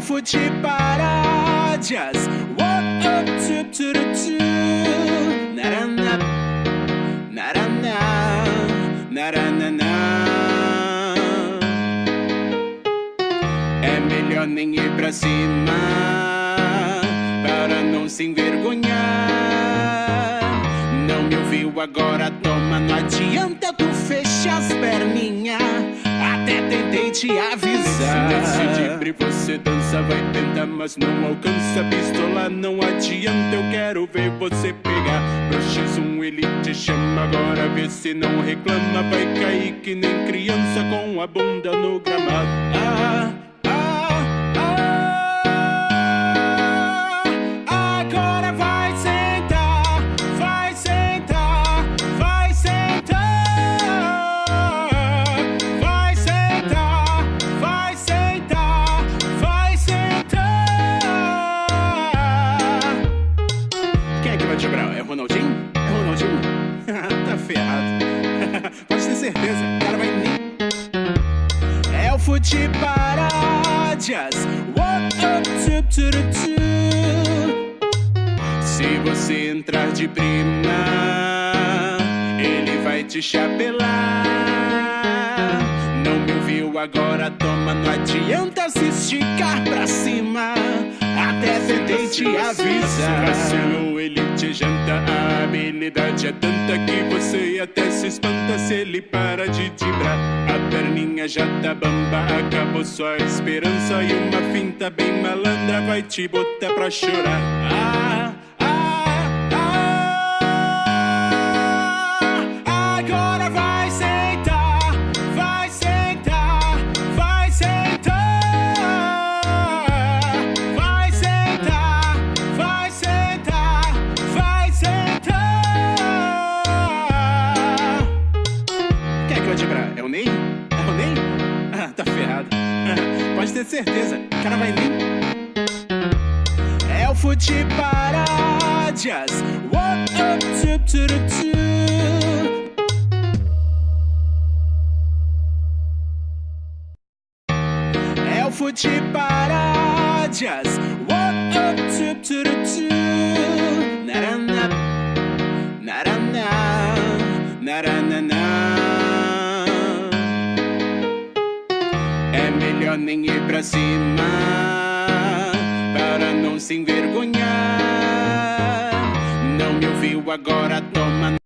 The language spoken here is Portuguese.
fute paródias. Naraná, naraná, naraná. É melhor nem ir pra cima para não se envergonhar. Não me ouviu, agora toma. Não adianta tu fechar as perninhas. Até tentei te avisar. Nesse dibre você dança, vai tentar, mas não alcança. Pistola não adianta, eu quero ver você pegar. Pro X1 ele te chama, agora vê se não reclama. Vai cair que nem criança com a bunda no gramado. Agora vai sentar, vai sentar, vai sentar. Vai sentar, vai sentar, vai sentar. Quem é que vai te quebrar? É o Ronaldinho? É o Ronaldinho? Tá ferrado. Pode ter certeza, o cara vai nem... É o fute paródias. Se você entrar de prima, ele vai te chapelar. Não me ouviu, agora toma. Não adianta se esticar pra cima. Até tentei te avisar. Vacilou, ele te janta. A habilidade é tanta que você até se espanta se ele para de timbrar. A perninha já tá bamba, acabou sua esperança. E uma finta bem malandra vai te botar pra chorar. Agora vai sentar, vai sentar, vai sentar. Vai sentar, vai sentar, vai sentar. Quem é que vai te quebrar? É o Ney? É o Ney? Tá ferrado. Pode ter certeza, o cara vai nem... É o fute paródias. É o fute paródias. Naraná, naraná, naraná. É melhor nem ir pra cima para não se envergonhar. Não me ouviu, agora toma.